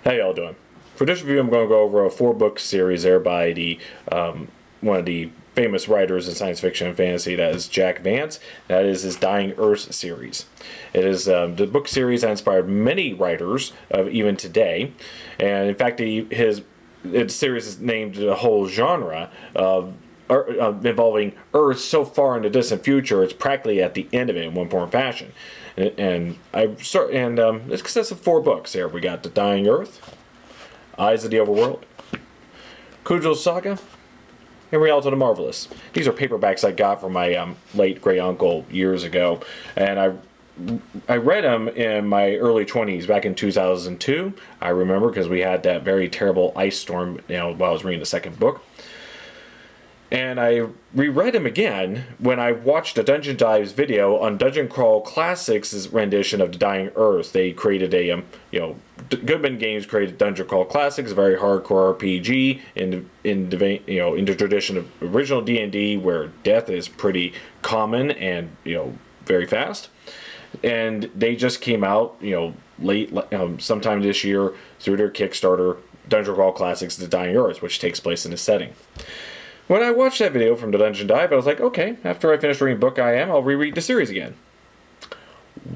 How y'all doing? For this review, I'm going to go over a 4-book series there by one of the famous writers in science fiction and fantasy. That is Jack Vance. That is his Dying Earth series. It is the book series that inspired many writers of even today, and in fact, his series is named the whole genre of involving Earth so far in the distant future, it's practically at the end of it in one form or fashion. It consists of 4 books. There we got The Dying Earth, Eyes of the Overworld, Cugel Saga, and Rhialto the Marvelous. These are paperbacks I got from my late great uncle years ago, and I read them in my early 20s back in 2002. I remember because we had that very terrible ice storm, while I was reading the second book. And I reread him again when I watched a Dungeon Dives video on Dungeon Crawl Classics' rendition of The Dying Earth. They created Gaiman Games created Dungeon Crawl Classics, a very hardcore RPG in the tradition of original D&D, where death is pretty common and very fast. And they just came out late sometime this year through their Kickstarter, Dungeon Crawl Classics: The Dying Earth, which takes place in this setting. When I watched that video from the Dungeon Dive, I was like, okay, after I finish reading Book I Am, I'll reread the series again.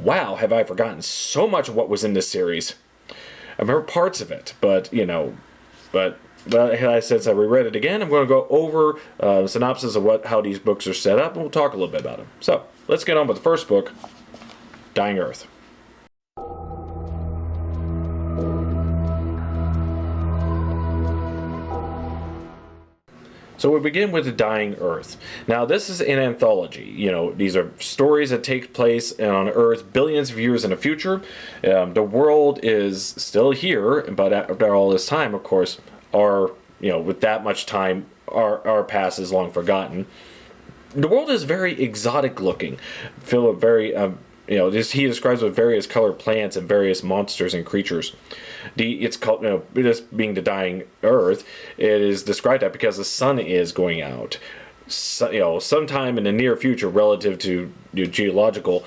Wow, have I forgotten so much of what was in this series. I remember parts of it, but since I reread it again, I'm going to go over a synopsis of how these books are set up, and we'll talk a little bit about them. So, let's get on with the first book, Dying Earth. So we begin with The Dying Earth. Now, this is an anthology. These are stories that take place on Earth billions of years in the future. The world is still here, but after all this time, of course, with that much time, our past is long forgotten. The world is very exotic looking, filled with very he describes with various colored plants and various monsters and creatures. It's called, this being the Dying Earth, it is described that because the sun is going out. Sometime in the near future, relative to geological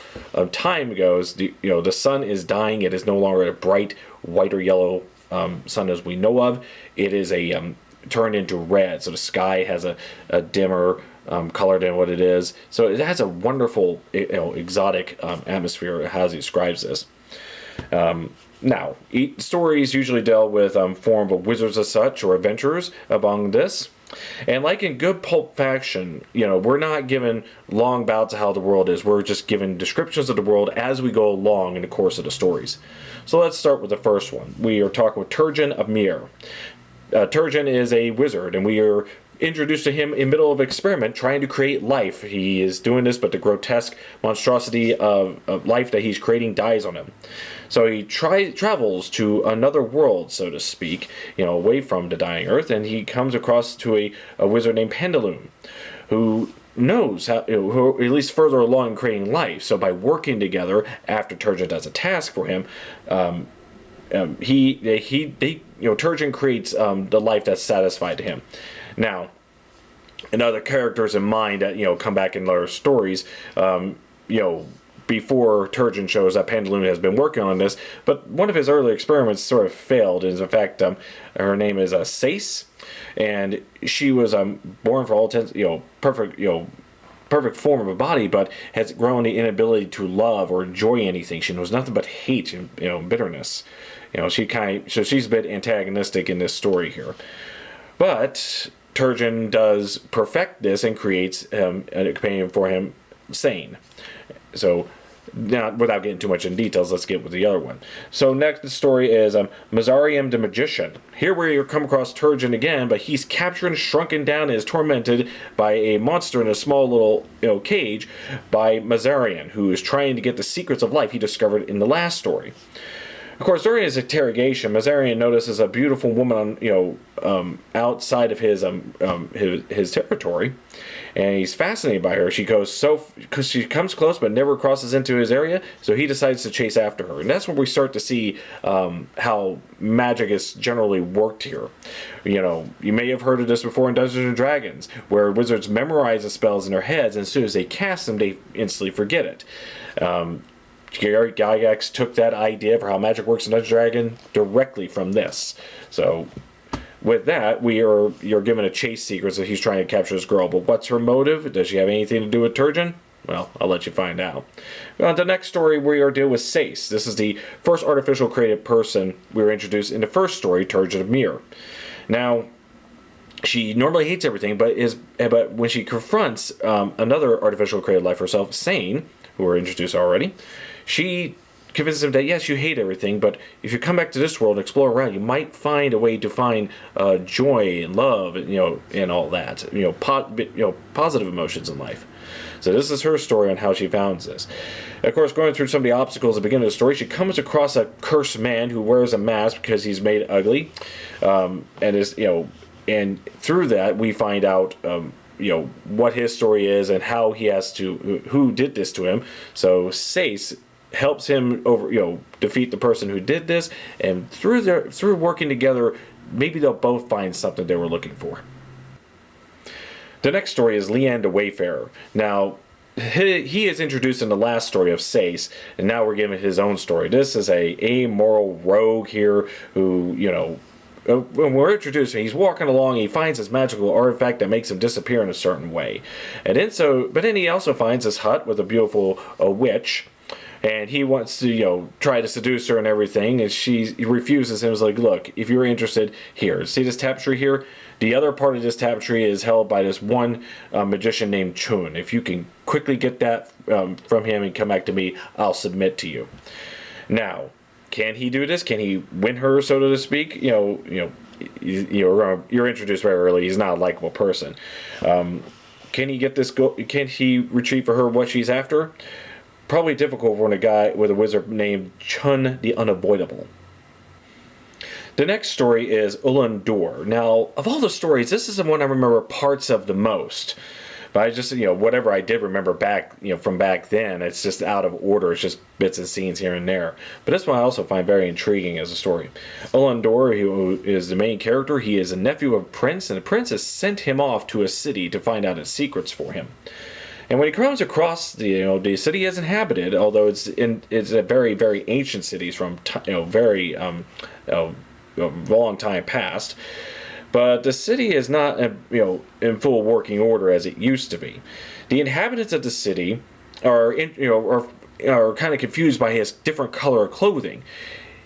time goes, the sun is dying. It is no longer a bright white or yellow sun as we know of. It is turned into red, so the sky has a dimmer color than what it is. So it has a wonderful, exotic atmosphere as he describes this. Now, stories usually deal with form of wizards as such, or adventurers among this. And like in good pulp fiction, we're not given long bouts of how the world is. We're just given descriptions of the world as we go along in the course of the stories. So let's start with the first one. We are talking with Turgeon of Mir. Turgeon is a wizard, and we are introduced to him in the middle of an experiment trying to create life. He is doing this, but the grotesque monstrosity of life that he's creating dies on him. So he travels to another world, so to speak, away from the Dying Earth, and he comes across to a wizard named Pendulum, who knows how, who at least further along in creating life. So by working together, after Turgeon does a task for him, Turgeon creates the life that's satisfied to him. Now, and other characters in mind that come back in other stories, before Turgeon shows up, Pendulum has been working on this, but one of his early experiments sort of failed. In fact, her name is Sace, and she was born for all intents, perfect form of a body, but has grown the inability to love or enjoy anything. She knows nothing but hate and bitterness. So she's a bit antagonistic in this story here. But Turgeon does perfect this and creates a companion for him, Sane. So, now, without getting too much in details, let's get with the other one. So next, the story is Mazarium the Magician. Here we come across Turgeon again, but he's captured and shrunken down and is tormented by a monster in a small little cage by Mazarian, who is trying to get the secrets of life he discovered in the last story. Of course, during his interrogation, Mazarian notices a beautiful woman outside of his territory, and he's fascinated by her. She comes close but never crosses into his area, so he decides to chase after her. And that's when we start to see how magic is generally worked here. You may have heard of this before in Dungeons and Dragons, where wizards memorize the spells in their heads, and as soon as they cast them, they instantly forget it. Gygax took that idea for how magic works in Dungeons & Dragons directly from this. So with that, you're given a chase secret that he's trying to capture this girl. But what's her motive? Does she have anything to do with Turgeon? Well, I'll let you find out. On the next story, we are dealing with Sace. This is the first artificial created person we were introduced in the first story, Turgeon of Mir. Now, she normally hates everything, but when she confronts another artificial created life herself, Sane, who were introduced already, she convinces him that yes, you hate everything, but if you come back to this world and explore around, you might find a way to find joy and love, and all that, positive emotions in life. So this is her story on how she found this. Of course, going through some of the obstacles at the beginning of the story, she comes across a cursed man who wears a mask because he's made ugly, and through that we find out what his story is and how he has to who did this to him. So Sace helps him defeat the person who did this, and through working together, maybe they'll both find something they were looking for. The next story is Leanne the Wayfarer. Now, he is introduced in the last story of Sace, and now we're given his own story. This is a amoral rogue here who, when we're introduced, he's walking along, he finds this magical artifact that makes him disappear in a certain way. But then he also finds this hut with a beautiful witch, and he wants to, try to seduce her and everything, and he refuses him. He's like, look, if you're interested, here, see this tapestry here? The other part of this tapestry is held by this one magician named Chun. If you can quickly get that from him and come back to me, I'll submit to you. Now, can he do this? Can he win her, so to speak? You're introduced very early. He's not a likable person. Can he get this? Can he retrieve for her what she's after? Probably difficult for a guy with a wizard named Chun the Unavoidable. The next story is Ulan Dur. Now, of all the stories, this is the one I remember parts of the most. But I just, whatever I did remember back, from back then, it's just out of order. It's just bits and scenes here and there. But this one I also find very intriguing as a story. Ulan Dur, who is the main character, he is a nephew of a prince, and the prince has sent him off to a city to find out his secrets for him. And when he comes across the city is inhabited, although it's a very, very ancient city from very long time past, but the city is not in full working order as it used to be. The inhabitants of the city are kind of confused by his different color of clothing.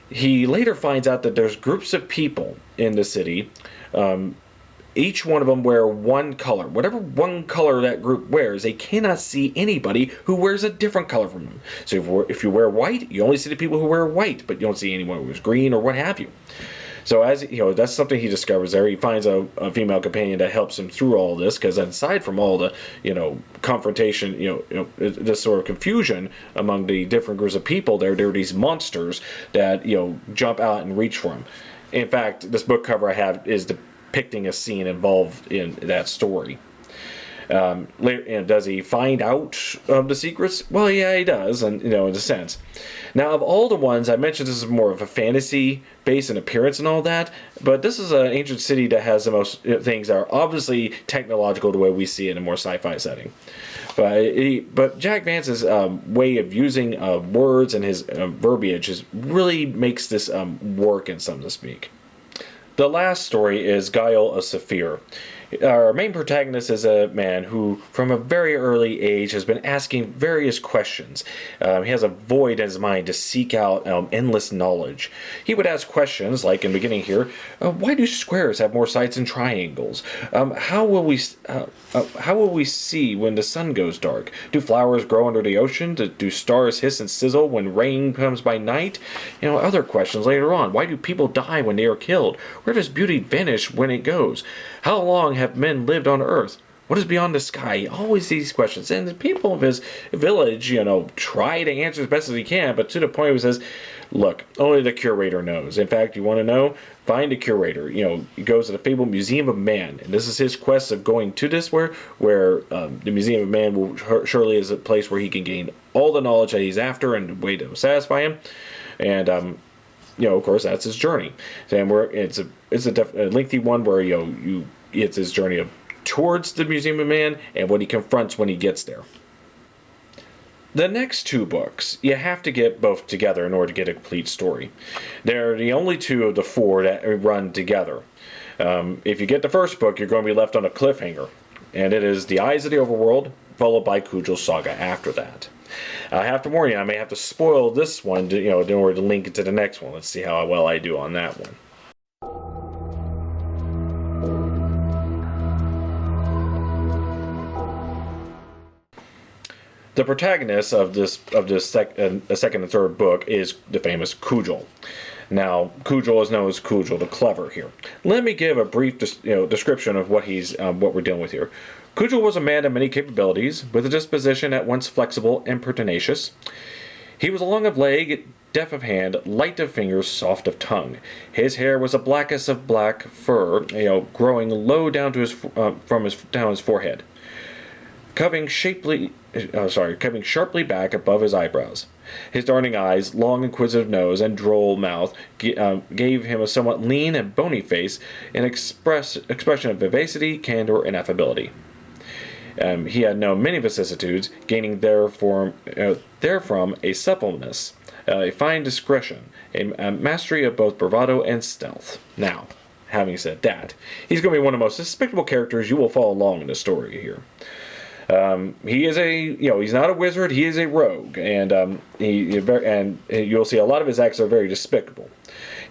He later finds out that there's groups of people in the city. Each one of them wear one color. Whatever one color that group wears, they cannot see anybody who wears a different color from them. So if you wear white, you only see the people who wear white, but you don't see anyone who wears green or what have you. So that's something he discovers there. He finds a female companion that helps him through all this, because aside from all the confrontation, this sort of confusion among the different groups of people, there are these monsters that jump out and reach for him. In fact, this book cover I have is depicting a scene involved in that story. Does he find out the secrets? Well, yeah, he does, and in a sense. Now, of all the ones I mentioned, this is more of a fantasy base and appearance and all that, but this is an ancient city that has the most things that are obviously technological the way we see it in a more sci-fi setting. But Jack Vance's way of using words and his verbiage really makes this work in some to speak. The last story is Guile of Saphir. Our main protagonist is a man who, from a very early age, has been asking various questions. He has a void in his mind to seek out endless knowledge. He would ask questions like, in the beginning here, why do squares have more sides than triangles? How will we see when the sun goes dark? Do flowers grow under the ocean? Do stars hiss and sizzle when rain comes by night? Other questions later on. Why do people die when they are killed? Where does beauty vanish when it goes? How long have men lived on Earth? What is beyond the sky? Always these questions. And the people of his village, try to answer as best as he can, but to the point where he says, look, only the curator knows. In fact, you want to know? Find a curator. He goes to the fabled Museum of Man. And this is his quest of going to this where the Museum of Man will surely is a place where he can gain all the knowledge that he's after and a way to satisfy him. And, of course, that's his journey. And it's a lengthy one where, it's his journey towards the Museum of Man and what he confronts when he gets there. The next two books, you have to get both together in order to get a complete story. They're the only two of the four that run together. If you get the first book, you're going to be left on a cliffhanger, and it is The Eyes of the Overworld, followed by Cugel's Saga after that. I have to warn you, I may have to spoil this one to, in order to link it to the next one. Let's see how well I do on that one. The protagonist of this second and third book is the famous Cugel. Now, Cugel is known as Cugel the Clever here. Let me give a brief description of what we're dealing with here. Cugel was a man of many capabilities, with a disposition at once flexible and pertinacious. He was long of leg, deft of hand, light of fingers, soft of tongue. His hair was the blackest of black fur, growing low down to his forehead, coming sharply back above his eyebrows. His darting eyes, long inquisitive nose, and droll mouth gave him a somewhat lean and bony face, an expression of vivacity, candor, and affability. He had known many vicissitudes, gaining therefrom a suppleness, a fine discretion, a mastery of both bravado and stealth. Now, having said that, he's going to be one of the most despicable characters you will follow along in the story here. He is he's not a wizard, he is a rogue, and you'll see a lot of his acts are very despicable.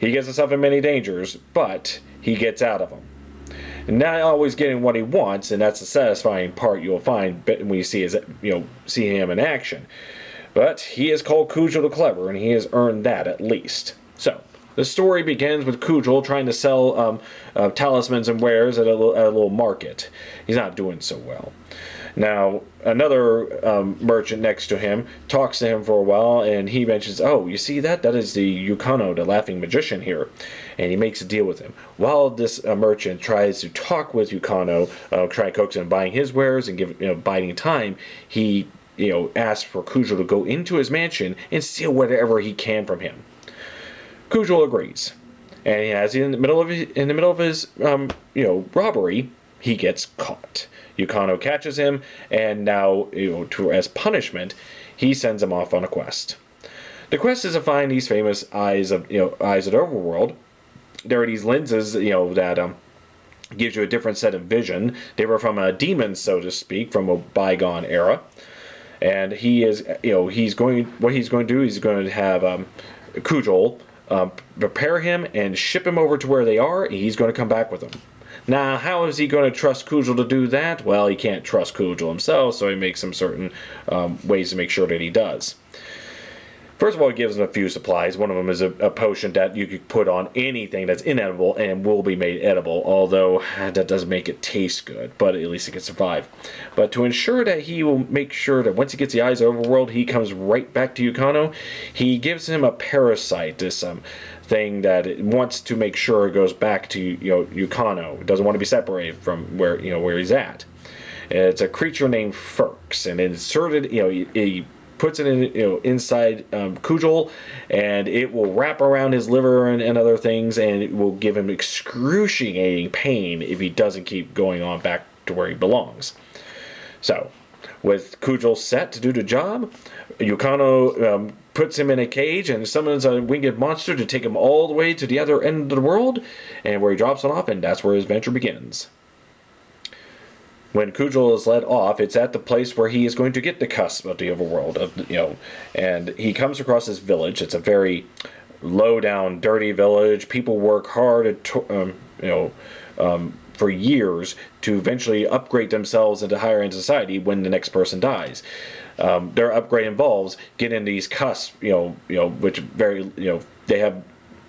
He gets himself in many dangers, but he gets out of them. Not always getting what he wants, and that's the satisfying part you'll find when you see him in action. But he is called Cugel the Clever, and he has earned that at least. So, the story begins with Cugel trying to sell talismans and wares at a little market. He's not doing so well. Now, another merchant next to him talks to him for a while, and he mentions, "Oh, you see that? That is the Yukano, the laughing magician here." And he makes a deal with him. While this merchant tries to talk with Yukano, try to coax him buying his wares and biding time, he asks for Cugel to go into his mansion and steal whatever he can from him. Cugel agrees, and as in the middle of his robbery, he gets caught. Yukano catches him, and now, as punishment, he sends him off on a quest. The quest is to find these famous eyes of the Overworld. There are these lenses, that gives you a different set of vision. They were from a demon, so to speak, from a bygone era. And he is, what he's going to do, he's going to have Cugel prepare him and ship him over to where they are, and he's going to come back with them. Now, how is he going to trust Cugel to do that? Well, he can't trust Cugel himself, so he makes some certain ways to make sure that he does. First of all, he gives him a few supplies. One of them is a potion that you could put on anything that's inedible and will be made edible, although that doesn't make it taste good, but at least it can survive. But to ensure that he will make sure that once he gets the eyes of Overworld, he comes right back to Yukano, he gives him a parasite, this thing that it wants to make sure it goes back to Yukano. It doesn't want to be separated from where he's at. It's a creature named Ferks, and inserted he puts it in inside Cugel, and it will wrap around his liver and other things, and it will give him excruciating pain if he doesn't keep going on back to where he belongs. So, with Cugel set to do the job, Yukano puts him in a cage and summons a winged monster to take him all the way to the other end of the world, and where he drops it off, and that's where his adventure begins. When Cugel is let off, it's at the place where he is going to get the cusp of the Overworld, and he comes across this village. It's a very low-down, dirty village. People work hard for years to eventually upgrade themselves into higher-end society when the next person dies. Their upgrade involves getting these cusps, which they have.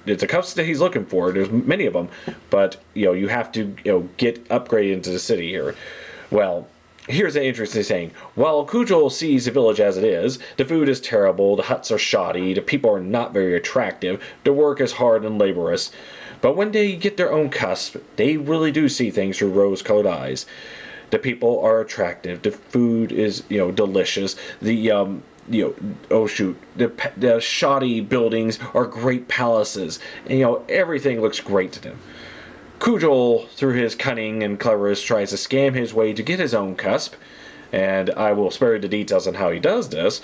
It's a cusp that he's looking for. There's many of them, but you have to get upgraded into the city here. Well, here's an interesting saying. While Cugel sees the village as it is, the food is terrible, the huts are shoddy, the people are not very attractive, the work is hard and laborious. But when they get their own cusp, they really do see things through rose-colored eyes. The people are attractive, the food is, delicious, the shoddy buildings are great palaces, and, everything looks great to them. Cugel, through his cunning and cleverness, tries to scam his way to get his own cusp. And I will spare you the details on how he does this,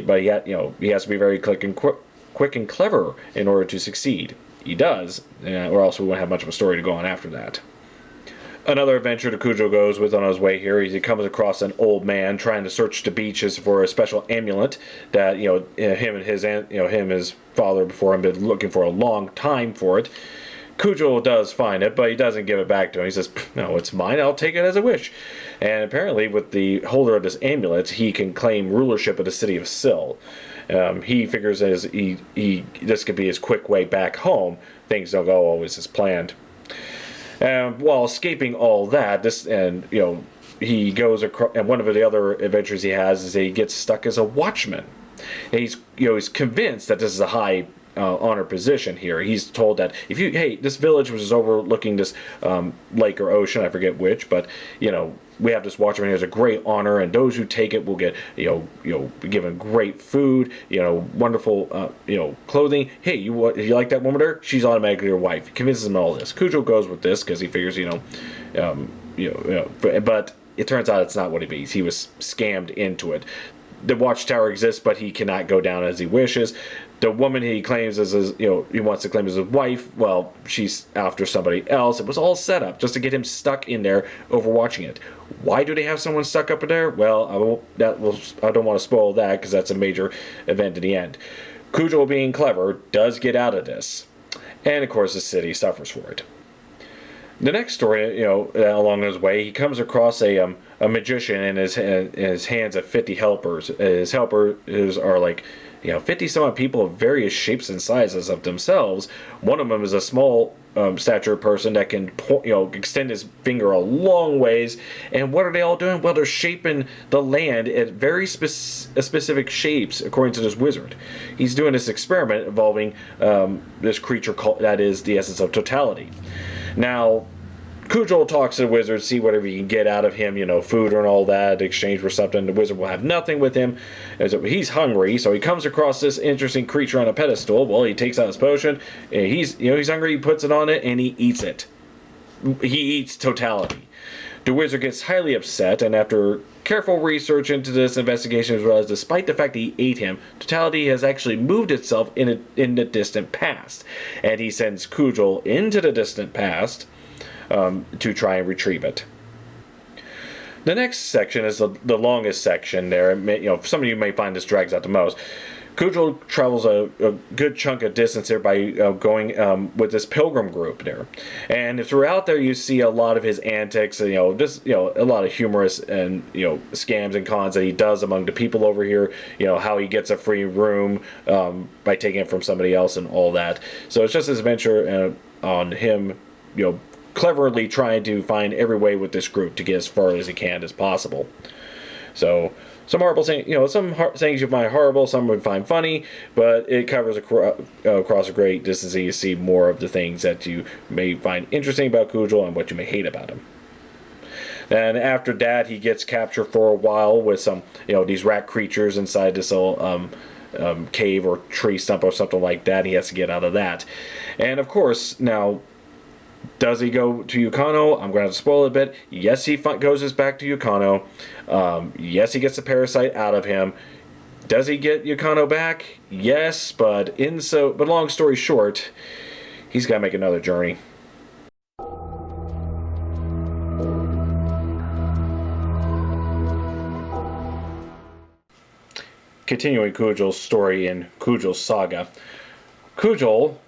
but he has to be very quick and clever in order to succeed. He does, or else we won't have much of a story to go on after that. Another adventure that Cugel goes with on his way here is he comes across an old man trying to search the beaches for a special amulet that him and his father before him been looking for a long time for it. Cugel does find it, but he doesn't give it back to him. He says, "No, it's mine. I'll take it as a wish." And apparently, with the holder of this amulet, he can claim rulership of the city of Syl. He figures this could be his quick way back home. Things don't go always as planned. While escaping all that, he goes across. And one of the other adventures he has is he gets stuck as a watchman. And he's convinced that this is a high honor position here. He's told that this village which is overlooking this lake or ocean, I forget which, but we have this watchman here as a great honor, and those who take it will get given great food, wonderful clothing. Hey, you like that woman there? She's automatically your wife. He convinces him all this. Cugel goes with this because he figures but it turns out it's not what he means. He was scammed into it. The watchtower exists, but he cannot go down as he wishes. The woman he claims he wants to claim as his wife, well, she's after somebody else. It was all set up just to get him stuck in there overwatching it. Why do they have someone stuck up in there? Well, I don't want to spoil that because that's a major event in the end. Cugel, being clever, does get out of this. And, of course, the city suffers for it. The next story, along his way, he comes across a magician and his hands of 50 helpers. His helpers are like 50 some odd people of various shapes and sizes of themselves. One of them is a small stature person that can extend his finger a long ways. And what are they all doing? Well, they're shaping the land at very specific shapes according to this wizard. He's doing this experiment involving this creature that is the essence of totality. Now, Cugel talks to the wizard, see whatever he can get out of him, food and all that, in exchange for something. The wizard will have nothing with him. He's hungry, so he comes across this interesting creature on a pedestal. Well, he takes out his potion, and he's hungry, he puts it on it, and he eats it. He eats totality. The wizard gets highly upset, and after careful research into this investigation, he realizes despite the fact that he ate him, totality has actually moved itself in the distant past. And he sends Cugel into the distant past to try and retrieve it. The next section is the longest section there. Some of you may find this drags out the most. Cugel travels a good chunk of distance there by going with this pilgrim group there, and throughout there you see a lot of his antics, a lot of humorous and scams and cons that he does among the people over here. How he gets a free room by taking it from somebody else and all that. So it's just this adventure on him, cleverly trying to find every way with this group to get as far as he can as possible. So some horrible things, some things you find horrible, some would find funny, but it covers across a great distance, and you see more of the things that you may find interesting about Cugel and what you may hate about him. And after that, he gets captured for a while with some, these rat creatures inside this little cave or tree stump or something like that. He has to get out of that. And of course, now, does he go to Yukano? I'm going to have to spoil it a bit. Yes, he goes back to Yukano. Yes, he gets the parasite out of him. Does he get Yukano back? Yes, but long story short, he's got to make another journey. Continuing Cugel's story in Cugel's Saga. Cugel,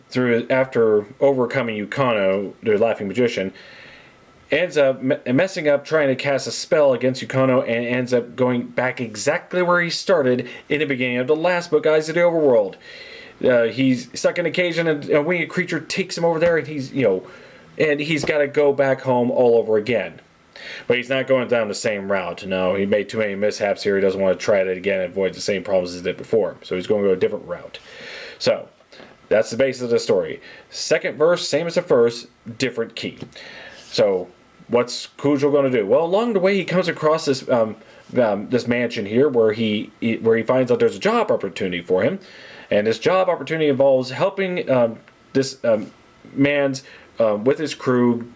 after overcoming Yukano, the laughing magician, ends up messing up trying to cast a spell against Yukano and ends up going back exactly where he started in the beginning of the last book, Guys of the Overworld. He's stuck in a cage and a winged creature takes him over there, and he's got to go back home all over again. But he's not going down the same route. No, he made too many mishaps here. He doesn't want to try it again and avoid the same problems as he did before. So he's going to go a different route. So that's the basis of the story. Second verse, same as the first, different key. So what's Cugel going to do? Well, along the way he comes across this this mansion here where he finds out there's a job opportunity for him, and this job opportunity involves helping this man's with his crew,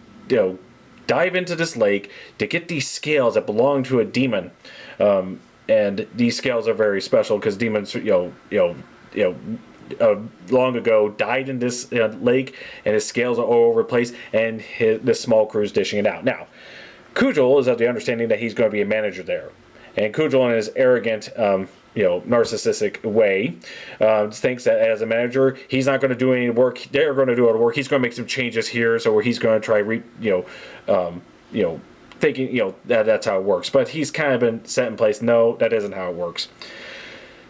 dive into this lake to get these scales that belong to a demon. And these scales are very special because demons, long ago died in this lake, and his scales are all over the place, and this small crew is dishing it out. Now, Cugel is of the understanding that he's going to be a manager there. And Cugel, in his arrogant, narcissistic way, thinks that as a manager, he's not going to do any work. They're going to do all the work. He's going to make some changes here, so he's going to try, thinking, that's how it works. But he's kind of been set in place. No, that isn't how it works.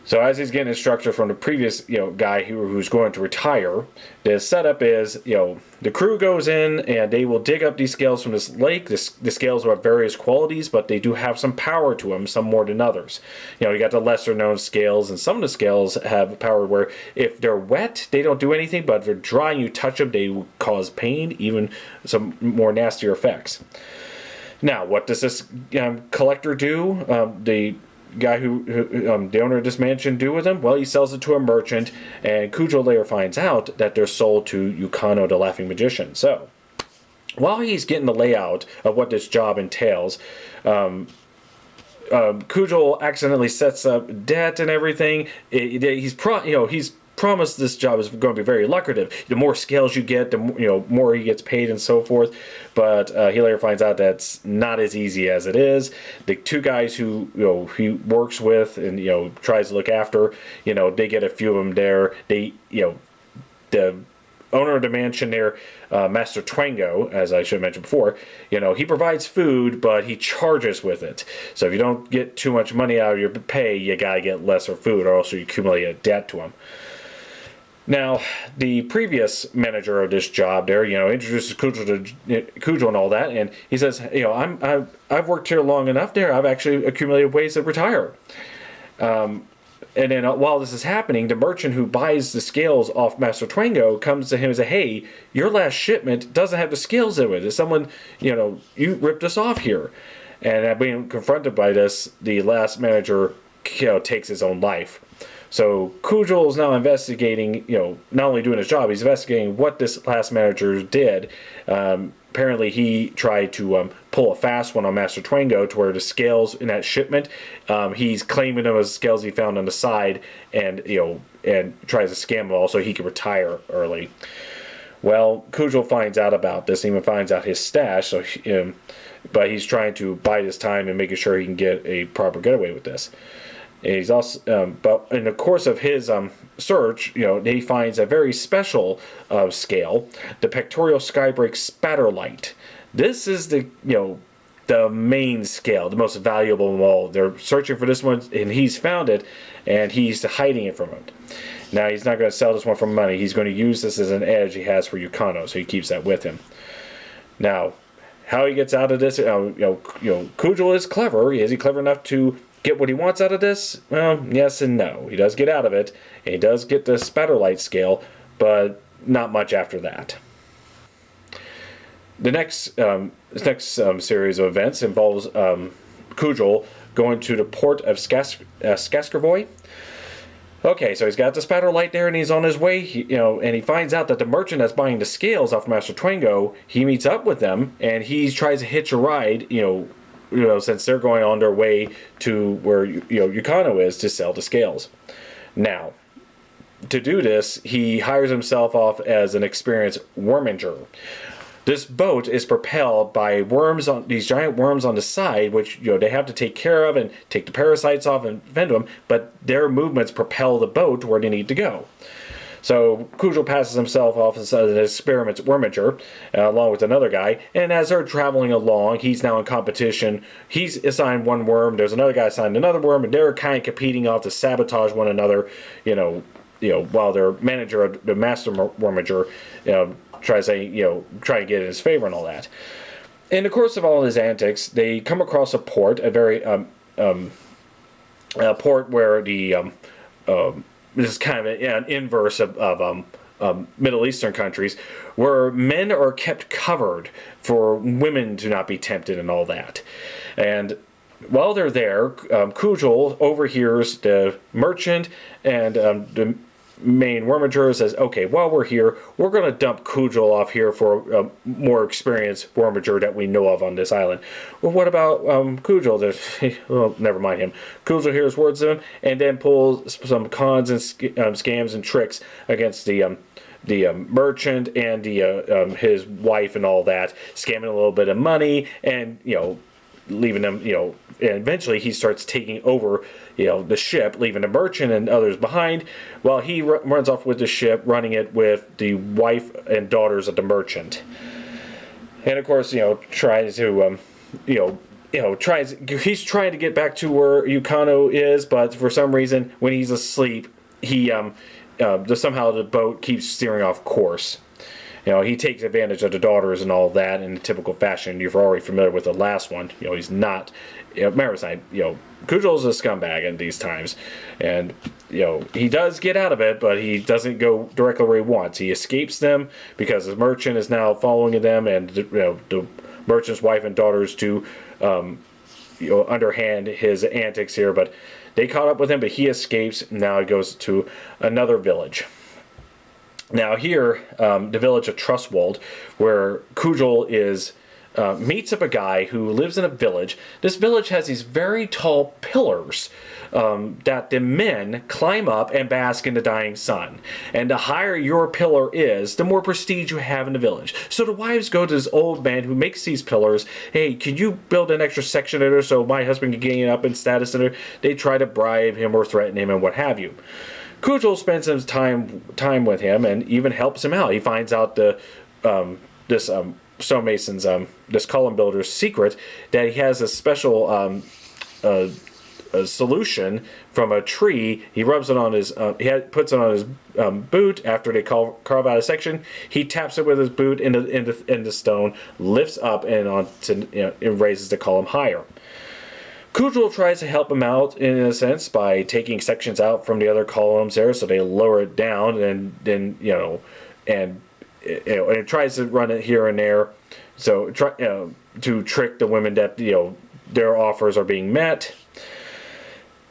So as he's getting instruction from the previous, guy who's going to retire, the setup is, the crew goes in and they will dig up these scales from this lake. The scales have various qualities, but they do have some power to them, some more than others. You got the lesser known scales, and some of the scales have power where if they're wet, they don't do anything, but if they're dry and you touch them, they will cause pain, even some more nastier effects. Now, what does this collector do? The guy who the owner of this mansion do with them? Well, he sells it to a merchant, and Cugel later finds out that they're sold to Yucano, the Laughing Magician. So, while he's getting the layout of what this job entails, Cugel accidentally sets up debt and everything. He's promised this job is going to be very lucrative. The more scales you get, the more he gets paid and so forth. But he later finds out that's not as easy as it is. The two guys who he works with and tries to look after, they get a few of them there. They the owner of the mansion there, Master Twango, as I should have mentioned before, he provides food, but he charges with it. So if you don't get too much money out of your pay, you gotta get lesser food, or else you accumulate a debt to him. Now, the previous manager of this job there, introduces Cugel and all that, and he says, I've worked here long enough there, I've actually accumulated ways to retire. And then while this is happening, the merchant who buys the scales off Master Twango comes to him and says, hey, your last shipment doesn't have the scales in it. Is someone, you ripped us off here. And being confronted by this, the last manager, takes his own life. So Cugel is now investigating, not only doing his job, he's investigating what this last manager did. Apparently he tried to pull a fast one on Master Twango to where the scales in that shipment, he's claiming them as scales he found on the side, and and tries to scam them all so he can retire early. Well, Cugel finds out about this, even finds out his stash, but he's trying to bide his time and making sure he can get a proper getaway with this. And he's also, but in the course of his search, he finds a very special scale, the pectoral skybreak spatterlight. This is the main scale, the most valuable of all. They're searching for this one, and he's found it, and he's hiding it from him. Now he's not going to sell this one for money. He's going to use this as an edge he has for Yucano, so he keeps that with him. Now, how he gets out of this, Cugel is clever. Is he clever enough to get what he wants out of this? Well, yes and no. He does get out of it, and he does get the spatterlight scale, but not much after that. The next series of events involves Cugel going to the port of Skaskervoy. Okay, so he's got the spatterlight there, and he's on his way, and he finds out that the merchant that's buying the scales off Master Twango, he meets up with them, and he tries to hitch a ride, since they're going on their way to where Yucano is to sell the scales. Now, to do this, he hires himself off as an experienced worminger. This boat is propelled by these giant worms on the side, which they have to take care of and take the parasites off and fend them, but their movements propel the boat to where they need to go. So Cugel passes himself off as an experiment worminger, along with another guy, and as they're traveling along, he's now in competition. He's assigned one worm, there's another guy assigned another worm, and they're kind of competing off to sabotage one another, while their manager, the master worminger, tries to try and get in his favor and all that. In the course of all his antics, they come across a port, a very port where the this is kind of an inverse of Middle Eastern countries, where men are kept covered for women to not be tempted and all that. And while they're there, Cugel overhears the merchant and the main wormager says, okay, while we're here, we're going to dump Cugel off here for a more experienced wormager that we know of on this island. Well, what about Cugel? Well, never mind him. Cugel hears words of him and then pulls some cons and scams and tricks against the merchant and his wife and all that, scamming a little bit of money and, leaving them, and eventually he starts taking over, the ship, leaving the merchant and others behind, while he runs off with the ship, running it with the wife and daughters of the merchant. And of course, tries to, he's trying to get back to where Yukano is, but for some reason, when he's asleep, he, somehow the boat keeps steering off course. He takes advantage of the daughters and all that in typical fashion. You're already familiar with the last one. He's not, Marisite, Cugel's a scumbag in these times. And, he does get out of it, but he doesn't go directly where he wants. He escapes them because the merchant is now following them, and, the merchant's wife and daughters do, underhand his antics here, but they caught up with him, but he escapes. Now he goes to another village. Now here, the village of Trustwald, where Cugel meets up a guy who lives in a village. This village has these very tall pillars that the men climb up and bask in the dying sun. And the higher your pillar is, the more prestige you have in the village. So the wives go to this old man who makes these pillars. Hey, can you build an extra section in there so my husband can gain up in status in there? They try to bribe him or threaten him and what have you. Cugel spends some time with him and even helps him out. He finds out this stonemason's this column builder's secret, that he has a special a solution from a tree. He rubs it on his puts it on his boot after they carve out a section. He taps it with his boot into stone, lifts up and raises the column higher. Cugel tries to help him out in a sense by taking sections out from the other columns there, so they lower it down, and then and it tries to run it here and there, so to trick the women that their offers are being met.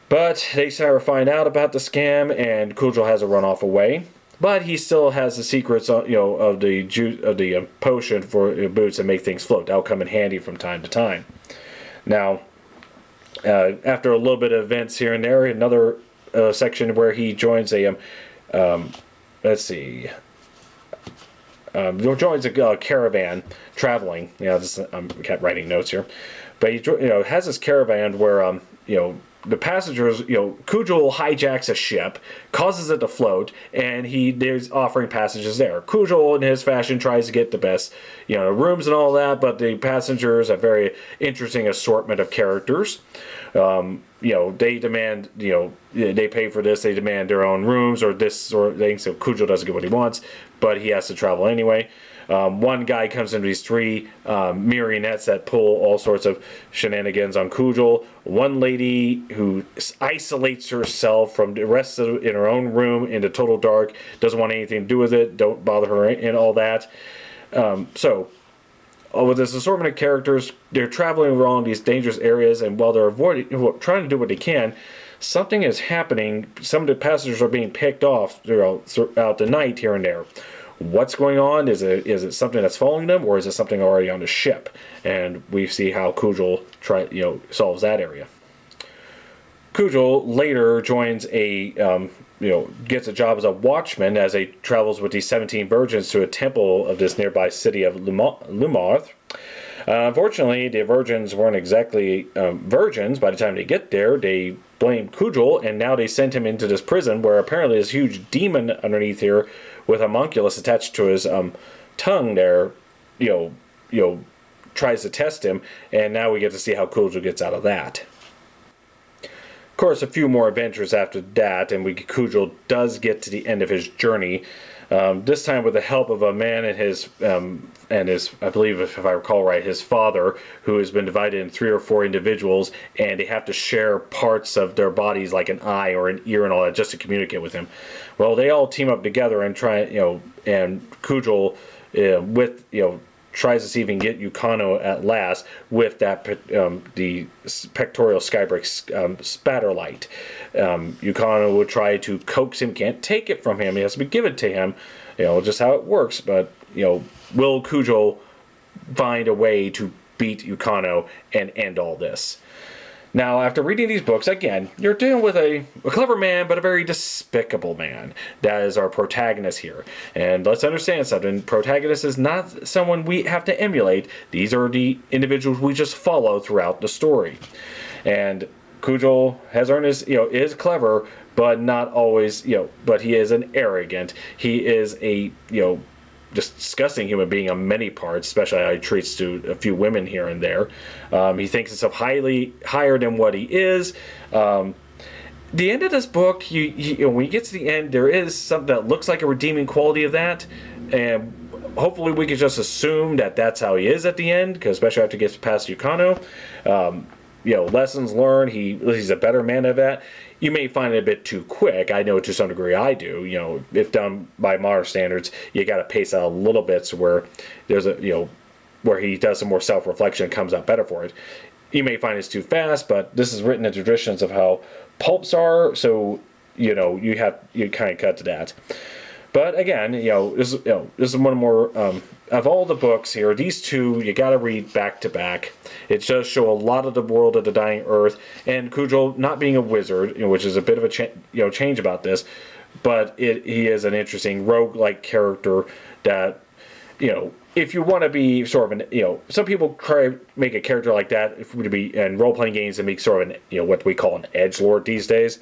But they find out about the scam, and Cugel has to run off away. But he still has the secrets, of the potion for boots that make things float. That'll come in handy from time to time. Now, after a little bit of events here and there, another section where he joins a joins a caravan traveling. I kept writing notes here, but he has this caravan where the passengers, Cugel hijacks a ship, causes it to float, and there's offering passages there. Cugel, in his fashion, tries to get the best, rooms and all that, but the passengers have very interesting assortment of characters. They demand, they pay for this, they demand their own rooms or this sort of thing, so Cugel doesn't get what he wants, but he has to travel anyway. One guy comes into these three marionettes that pull all sorts of shenanigans on Cugel. One lady who isolates herself from the rest in her own room in the total dark, doesn't want anything to do with it, don't bother her and all that. With this assortment of characters, they're traveling around these dangerous areas, and while they're trying to do what they can, something is happening. Some of the passengers are being picked off throughout the night here and there. What's going on? Is it something that's following them, or is it something already on the ship? And we see how Cugel solves that area. Cugel later joins gets a job as a watchman as he travels with these 17 virgins to a temple of this nearby city of Lumarth. Unfortunately, the virgins weren't exactly virgins. By the time they get there, they blame Cugel, and now they sent him into this prison where apparently there's a huge demon underneath here with a homunculus attached to his tongue there, tries to test him, and now we get to see how Cugel gets out of that. Of course, a few more adventures after that, and Cugel does get to the end of his journey. This time with the help of a man and his, I believe, if I recall right, his father, who has been divided in 3 or 4 individuals, and they have to share parts of their bodies, like an eye or an ear and all that, just to communicate with him. Well, they all team up together and try, and Cugel, with, tries to see if he can get Yukano at last with that the pectoral skybrick spatterlight. Yukano will try to coax him, can't take it from him. It has to be given to him. Just how it works. But will Cugel find a way to beat Yukano and end all this? Now, after reading these books, again, you're dealing with a clever man, but a very despicable man. That is our protagonist here. And let's understand something. Protagonist is not someone we have to emulate. These are the individuals we just follow throughout the story. And Cugel has earned his, is clever, but not always, but he is an arrogant. He is a, disgusting human being on many parts, especially how he treats to a few women here and there. He thinks himself higher than what he is. The end of this book, when you get to the end, there is something that looks like a redeeming quality of that, and hopefully we can just assume that that's how he is at the end, because especially after he gets past Yukano. Lessons learned. He's a better man of that. You may find it a bit too quick. I know to some degree I do. If done by modern standards, you got to pace out a little bit so where there's where he does some more self-reflection and comes out better for it. You may find it's too fast, but this is written in traditions of how pulps are, so you kind of cut to that. But again, this is one more of all the books here. These two you got to read back to back. It does show a lot of the world of the Dying Earth, and Cugel not being a wizard, which is a bit of a change about this, but he is an interesting rogue-like character that if you want to be sort of an some people try to make a character like that to be in role-playing games and make sort of an what we call an edgelord these days.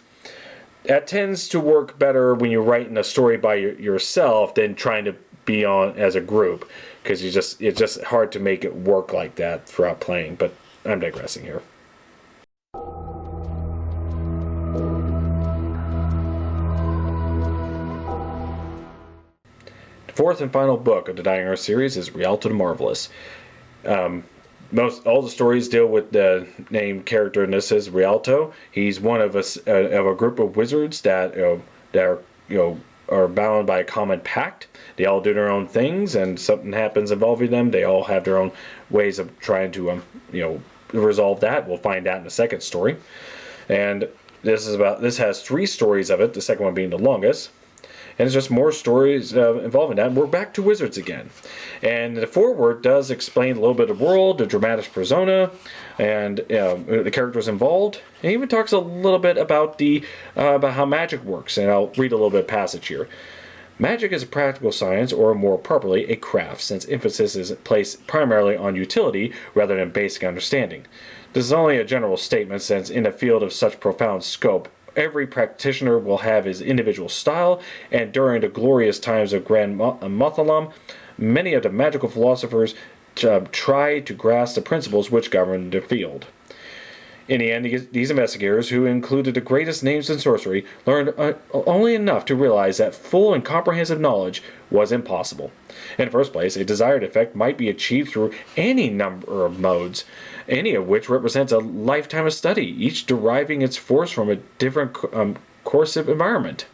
That tends to work better when you're writing a story by yourself than trying to be on as a group, because it's just hard to make it work like that throughout playing. But I'm digressing here. The fourth and final book of the Dying Earth series is Rhialto the Marvelous. All the stories deal with the named character, and this is Rhialto. He's one of a group of wizards that are bound by a common pact. They all do their own things, and something happens involving them. They all have their own ways of trying to resolve that. We'll find out in the second story. And this has 3 stories of it. The second one being the longest. And it's just more stories involving that. And we're back to wizards again. And the foreword does explain a little bit of the world, the dramatis persona, and the characters involved. And even talks a little bit about about how magic works. And I'll read a little bit of passage here. Magic is a practical science, or more properly, a craft, since emphasis is placed primarily on utility rather than basic understanding. This is only a general statement, since in a field of such profound scope, every practitioner will have his individual style, and during the glorious times of Grand Mathalam, many of the magical philosophers tried to grasp the principles which govern the field. In the end, these investigators, who included the greatest names in sorcery, learned only enough to realize that full and comprehensive knowledge was impossible. In the first place, a desired effect might be achieved through any number of modes, any of which represents a lifetime of study, each deriving its force from a different coercive environment.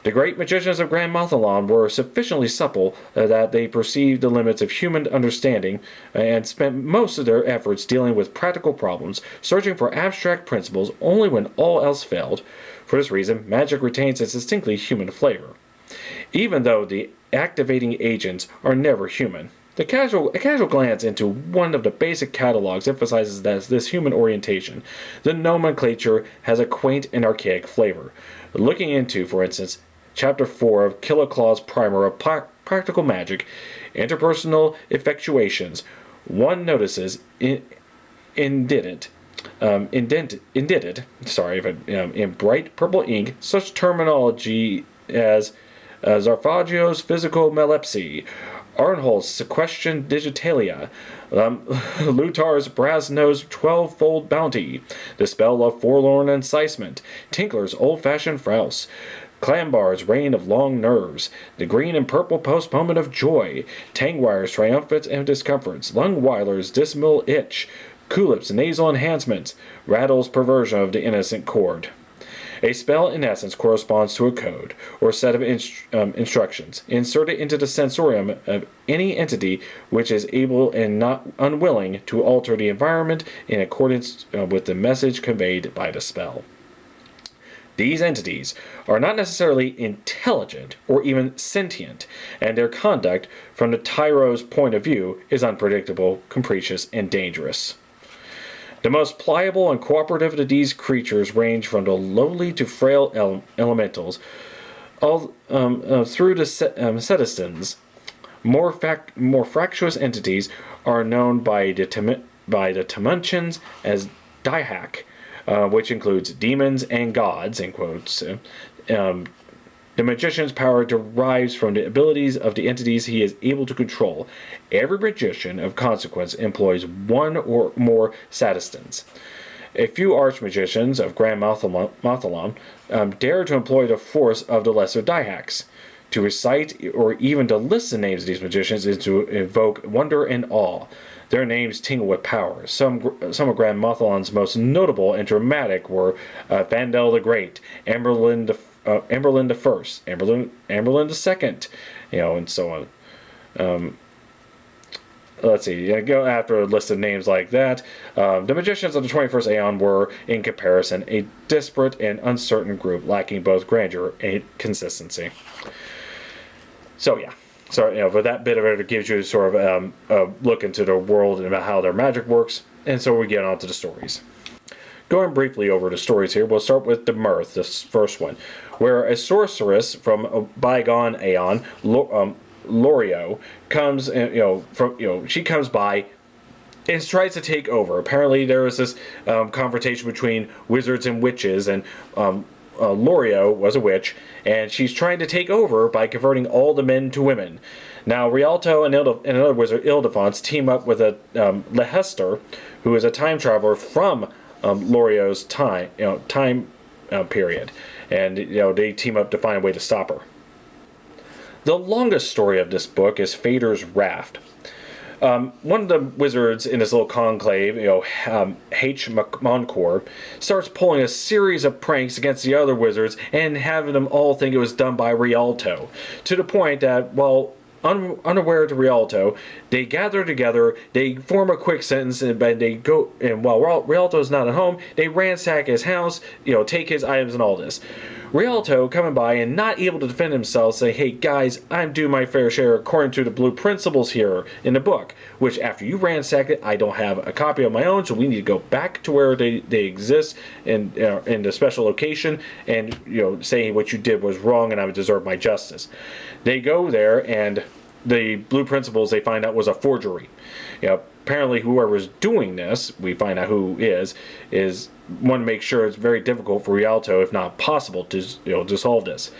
The great magicians of Grand Mathalan were sufficiently supple that they perceived the limits of human understanding and spent most of their efforts dealing with practical problems, searching for abstract principles only when all else failed. For this reason, magic retains its distinctly human flavor, even though the activating agents are never human. A casual glance into one of the basic catalogs emphasizes that this human orientation. The nomenclature has a quaint and archaic flavor. Looking into, for instance, Chapter 4 of Killiclaw's Primer of Practical Magic, Interpersonal Effectuations, one notices indented, in bright purple ink, such terminology as Zarfaggio's Physical Melepsy, Arnholt's Sequestration Digitalia, Lutar's Brass-Nosed 12-Fold Bounty, The Spell of Forlorn Enticement, Tinkler's Old-Fashioned Frouse, Clambar's Reign of Long Nerves, The Green and Purple Postponement of Joy, Tangwire's Triumphant and Discomforts, Lungweiler's Dismal Itch, Kulip's Nasal Enhancements, Rattle's Perversion of the Innocent Chord. A spell, in essence, corresponds to a code or set of instructions inserted into the sensorium of any entity which is able and not unwilling to alter the environment in accordance with the message conveyed by the spell. These entities are not necessarily intelligent or even sentient, and their conduct, from the tyro's point of view, is unpredictable, capricious, and dangerous. The most pliable and cooperative of these creatures range from the lowly to frail elementals, all through the cetistans. More fractious entities are known by the Tamunchans as Dihak, which includes demons and gods, in quotes. The magician's power derives from the abilities of the entities he is able to control. Every magician of consequence employs one or more satistans. A few archmagicians of Grand Mathalon dare to employ the force of the lesser Dihaks. To recite or even to list the names of these magicians is to evoke wonder and awe. Their names tingle with power. Some of Grand Mathalon's most notable and dramatic were Vandel the Great, Amberlin the First, Amberlin the Second, and so on. Let's see. Go after a list of names like that. The magicians of the 21st Aeon were, in comparison, a disparate and uncertain group, lacking both grandeur and consistency. So yeah. So, for that bit of it gives you sort of a look into the world and about how their magic works. And so we get on to the stories. Going briefly over the stories here, we'll start with the Mirth, this first one, where a sorceress from a bygone Aeon, Lorio, comes, she comes by and tries to take over. Apparently, there was this confrontation between wizards and witches, and Lorio was a witch, and she's trying to take over by converting all the men to women. Now, Rhialto and another wizard, Ildefonse, team up with a Lehester, who is a time traveler from Lorio's time period, and they team up to find a way to stop her. The longest story of this book is Fader's Raft. One of the wizards in this little conclave, H. Moncor, starts pulling a series of pranks against the other wizards and having them all think it was done by Rhialto, to the point that, unaware to Rhialto, they gather together, they form a quick sentence, and they go, and while Rhialto's not at home, they ransack his house, take his items and all this. Rhialto coming by and not able to defend himself, say, hey guys, I'm due my fair share according to the blue principles here in the book, which after you ransack it, I don't have a copy of my own, so we need to go back to where they exist in the special location and say what you did was wrong and I would deserve my justice. They go there, and the blue principles they find out was a forgery. Apparently whoever's doing this, we find out who is want to make sure it's very difficult for Rhialto, if not possible, to solve this.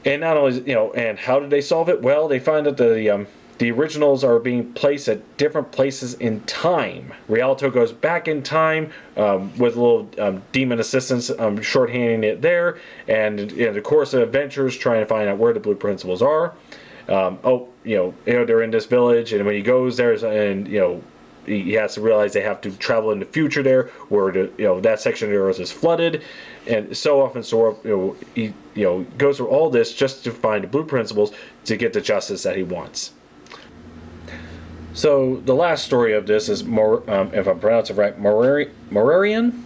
And not only, and how did they solve it? Well, they find that the originals are being placed at different places in time. Rhialto goes back in time with a little demon assistance shorthanding it there, and in the course of adventures trying to find out where the blue principles are. They're in this village, and when he goes there, and he has to realize they have to travel in the future there, where that section of the earth is flooded, and so often he goes through all this just to find the blue principles to get the justice that he wants. So the last story of this is if I'm pronouncing it right, Morarian.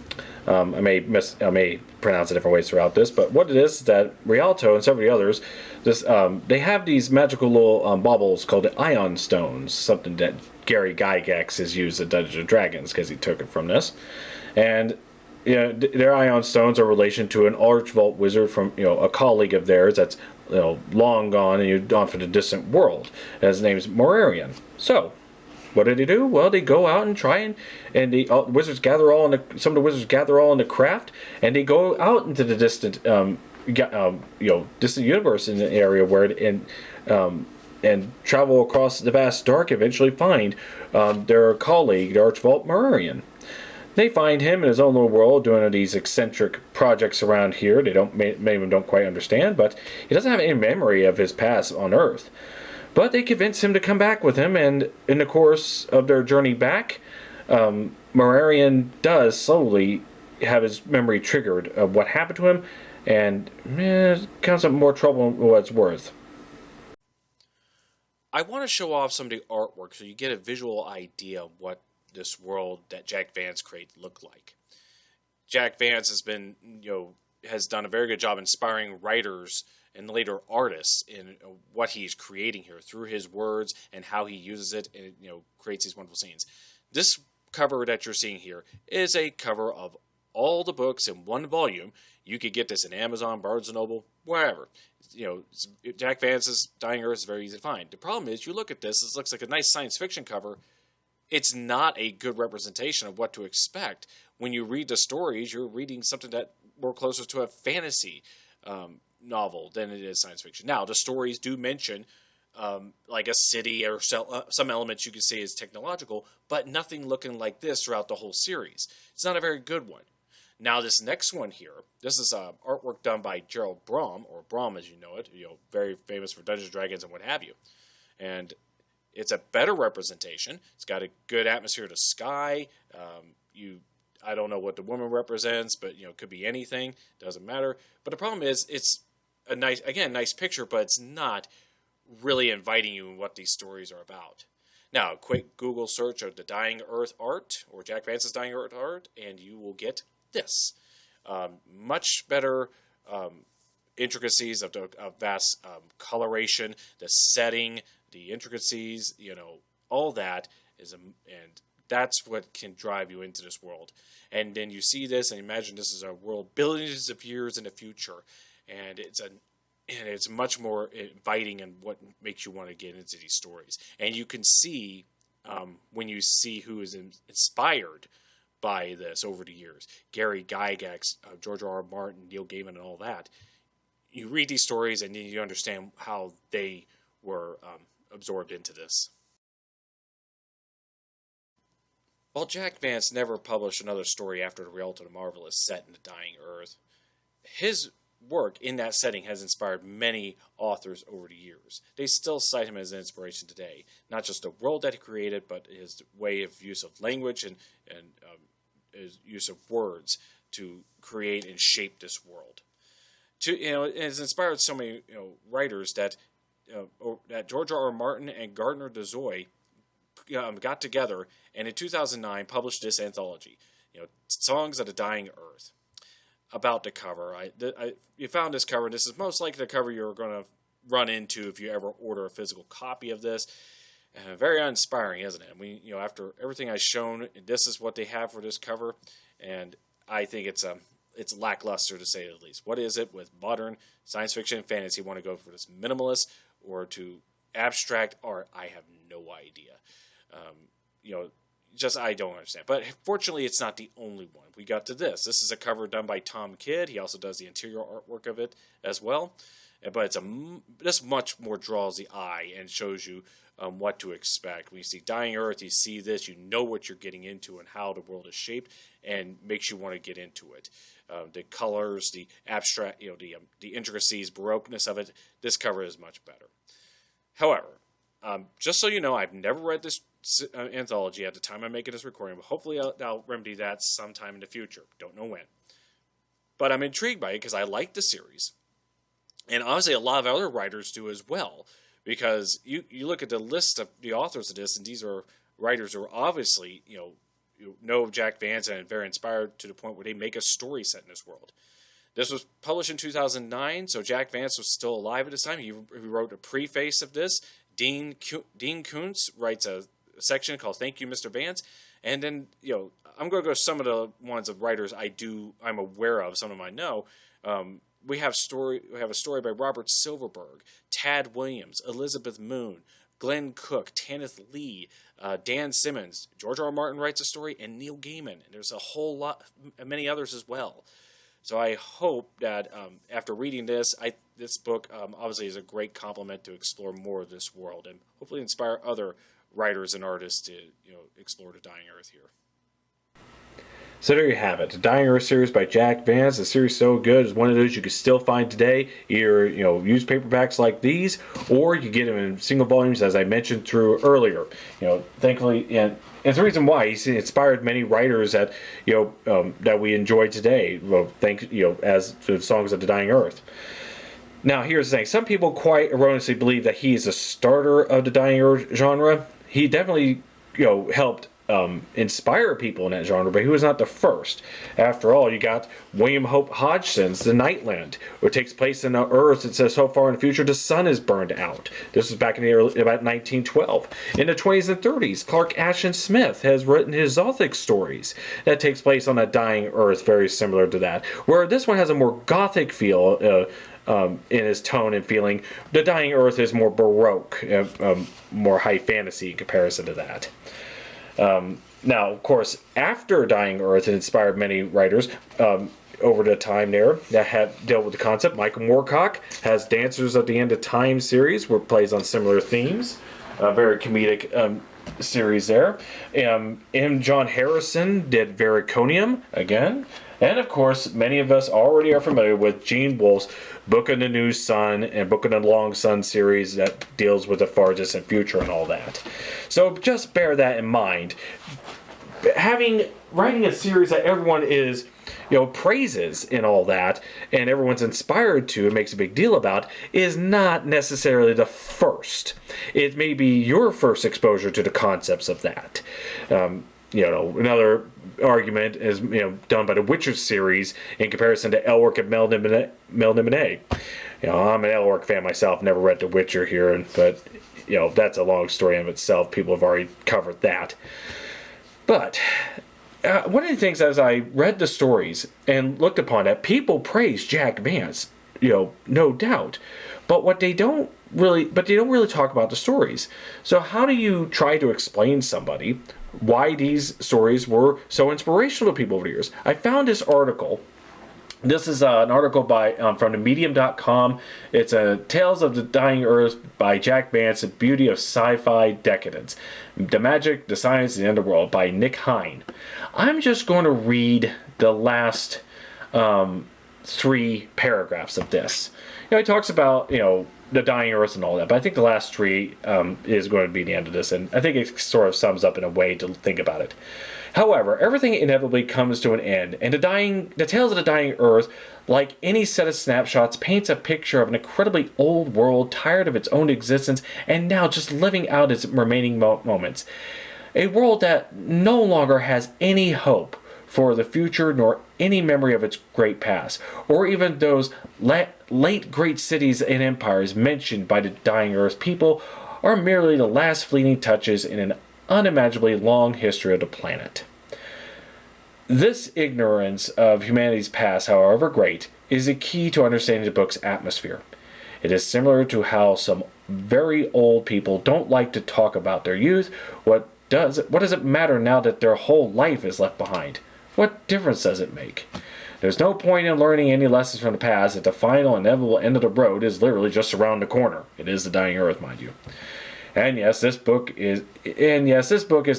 I may pronounce it different ways throughout this, but what it is that Rhialto and several others, they have these magical little baubles called the Ion Stones, something that Gary Gygax has used in Dungeons and Dragons because he took it from this, and their Ion Stones are in relation to an Archvault wizard from a colleague of theirs that's long gone and off in a distant world. And his name's Morarian. So what do they do? Well, they go out and try and the wizards gather all in some of the wizards gather all in the craft, and they go out into the distant distant universe in the area where and travel across the vast dark. Eventually find their colleague, the Archvault Morarian. They find him in his own little world doing these eccentric projects around here. Many of them don't quite understand, but he doesn't have any memory of his past on Earth. But they convince him to come back with him, and in the course of their journey back, Morarian does slowly have his memory triggered of what happened to him, and cause him more trouble than what it's worth. I want to show off some of the artwork so you get a visual idea of what this world that Jack Vance created looked like. Jack Vance has done a very good job inspiring writers and later artists in what he's creating here through his words and how he uses it, and creates these wonderful scenes. This cover that you're seeing here is a cover of all the books in one volume. You could get this in Amazon, Barnes and Noble, wherever. Jack Vance's Dying Earth is very easy to find. The problem is, you look at this, it looks like a nice science fiction cover. It's not a good representation of what to expect. When you read the stories, you're reading something that more closer to a fantasy novel than it is science fiction. Now, the stories do mention like a city or some elements you could say is technological, but nothing looking like this throughout the whole series. It's not a very good one. Now, this next one here, this is artwork done by Gerald Brom, or Brom as you know it, very famous for Dungeons & Dragons and what have you. And it's a better representation. It's got a good atmosphere to sky. I don't know what the woman represents, but it could be anything. Doesn't matter. But the problem is, it's a nice picture, but it's not really inviting you in what these stories are about. Now, a quick Google search of the Dying Earth art, or Jack Vance's Dying Earth art, and you will get this. Much better intricacies of vast coloration, the setting, the intricacies, all that is, and that's what can drive you into this world. And then you see this and imagine this is a world billions of years in the future, and it's much more inviting and what makes you want to get into these stories. And you can see when you see who is inspired by this over the years. Gary Gygax, George R.R. Martin, Neil Gaiman, and all that. You read these stories and you understand how they were absorbed into this. While Jack Vance never published another story after the Rhialto the Marvelous set in the Dying Earth, his work in that setting has inspired many authors over the years. They still cite him as an inspiration today, not just the world that he created, but his way of use of language and his use of words to create and shape this world. It has inspired so many writers that George R.R. Martin and Gardner Dozois got together and in 2009 published this anthology, Songs of the Dying Earth. About the cover, you found this cover. This is most likely the cover you're going to run into if you ever order a physical copy of this. Very uninspiring, isn't it? After everything I've shown, this is what they have for this cover, and I think it's lackluster to say the least. What is it with modern science fiction and fantasy? Want to go for this minimalist or to abstract art? I have no idea. I don't understand. But fortunately, it's not the only one. We got to this. This is a cover done by Tom Kidd. He also does the interior artwork of it as well. But this much more draws the eye and shows you what to expect. When you see Dying Earth, you see this, you know what you're getting into and how the world is shaped, and makes you want to get into it. The colors, the abstract, the intricacies, baroqueness of it. This cover is much better. However, just so you know, I've never read this anthology at the time I'm making this recording, but hopefully I'll remedy that sometime in the future. Don't know when. But I'm intrigued by it because I like the series. And obviously a lot of other writers do as well. Because you look at the list of the authors of this, and these are writers who are obviously, know Jack Vance and are very inspired to the point where they make a story set in this world. This was published in 2009, so Jack Vance was still alive at this time. He wrote a preface of this. Dean Koontz writes a section called "Thank You, Mr. Vance," and then I'm going to go some of the ones of writers I'm aware of. Some of them I know. We have a story by Robert Silverberg, Tad Williams, Elizabeth Moon, Glenn Cook, Tanith Lee, Dan Simmons. George R. R. Martin writes a story, and Neil Gaiman. And there's a whole lot, many others as well. So I hope that after reading this, this book obviously is a great complement to explore more of this world and hopefully inspire other writers and artists to explore the Dying Earth here. So there you have it. The Dying Earth series by Jack Vance. The series so good. It's one of those you can still find today. Either, used paperbacks like these, or you get them in single volumes, as I mentioned through earlier. Thankfully, and it's the reason why he's inspired many writers that that we enjoy today. As the songs of the Dying Earth. Now, here's the thing. Some people quite erroneously believe that he is a starter of the Dying Earth genre. He definitely, helped inspire people in that genre, but he was not the first. After all, you got William Hope Hodgson's The Nightland, which takes place in an Earth that says so far in the future the sun is burned out. This was back in about 1912. In the 20s and 30s, Clark Ashton Smith has written his Zothic stories that takes place on a dying Earth, very similar to that, where this one has a more gothic feel in his tone and feeling. The Dying Earth is more Baroque, more high fantasy in comparison to that. Now, of course, after Dying Earth, it inspired many writers over the time there that have dealt with the concept. Michael Moorcock has Dancers of the End of Time series, where it plays on similar themes. A very comedic series there. M. John Harrison did Vericonium again. And of course, many of us already are familiar with Gene Wolfe's Book of the New Sun and Book of the Long Sun series that deals with the far distant future and all that. So just bear that in mind. Writing a series that everyone is, praises and all that, and everyone's inspired to and makes a big deal about, is not necessarily the first. It may be your first exposure to the concepts of that. Another argument is done by the Witcher series in comparison to Elric and Melniboné. I'm an Elric fan myself, never read The Witcher here, but that's a long story in itself. People have already covered that. But one of the things, as I read the stories and looked upon it, people praise Jack Vance, no doubt. But they don't really talk about the stories. So how do you try to explain somebody why these stories were so inspirational to people over the years? I found this article. This is an article by from the Medium.com. It's Tales of the Dying Earth by Jack Vance, The Beauty of Sci-Fi Decadence. The Magic, the Science, and the Underworld by Nick Hine. I'm just going to read the last 3 paragraphs of this. He talks about, the Dying Earth and all that, but I think the last 3 is going to be the end of this, and I think it sort of sums up in a way to think about it. However, everything inevitably comes to an end, and the Tales of the Dying Earth, like any set of snapshots, paints a picture of an incredibly old world, tired of its own existence, and now just living out its remaining moments. A world that no longer has any hope for the future, nor any memory of its great past, or even those late great cities and empires mentioned by the Dying Earth people are merely the last fleeting touches in an unimaginably long history of the planet. This ignorance of humanity's past, however great, is the key to understanding the book's atmosphere. It is similar to how some very old people don't like to talk about their youth. What does it matter now that their whole life is left behind? What difference does it make? There's no point in learning any lessons from the past if the final inevitable end of the road is literally just around the corner. It is the Dying Earth, mind you. And yes, this book is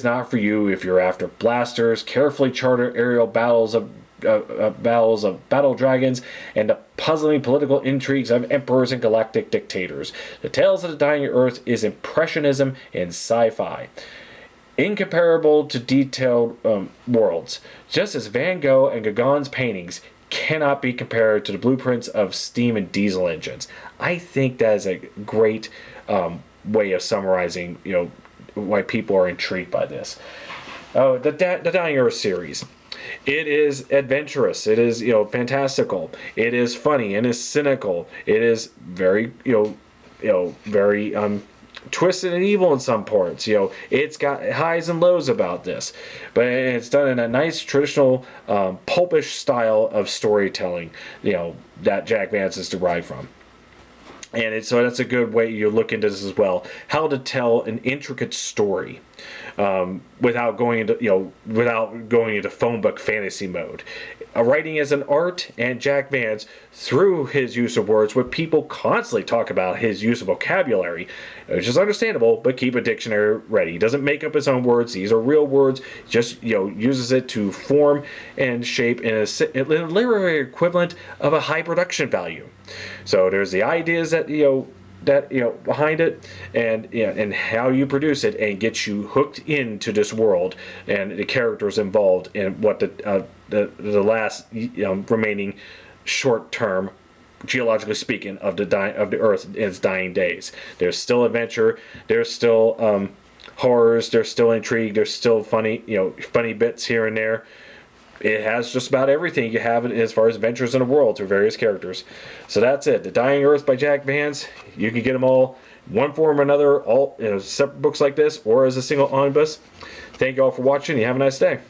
not for you if you're after blasters, carefully charted aerial battles of battle dragons, and the puzzling political intrigues of emperors and galactic dictators. The Tales of the Dying Earth is impressionism in sci-fi, incomparable to detailed worlds, just as Van Gogh and Gauguin's paintings cannot be compared to the blueprints of steam and diesel engines. I think that is a great way of summarizing, why people are intrigued by this. The Dying Earth series. It is adventurous. It is, fantastical. It is funny. It is cynical. It is very, very twisted and evil in some parts. It's got highs and lows about this, but it's done in a nice traditional pulpish style of storytelling. That Jack Vance is derived from. So that's a good way you look into this as well. How to tell an intricate story without going into phone book fantasy mode. Writing as an art, and Jack Vance, through his use of words, what people constantly talk about his use of vocabulary, which is understandable, but keep a dictionary ready. He doesn't make up his own words; these are real words. Just uses it to form and shape in a literary equivalent of a high production value. So there's the ideas that behind it, and how you produce it and get you hooked into this world and the characters involved and what the last remaining short term, geologically speaking, of the Earth in its dying days. There's still adventure. There's still horrors. There's still intrigue. There's still funny bits here and there. It has just about everything you have as far as adventures in the world through various characters. So that's it. The Dying Earth by Jack Vance. You can get them all, one form or another, all separate books like this, or as a single omnibus. Thank you all for watching. You have a nice day.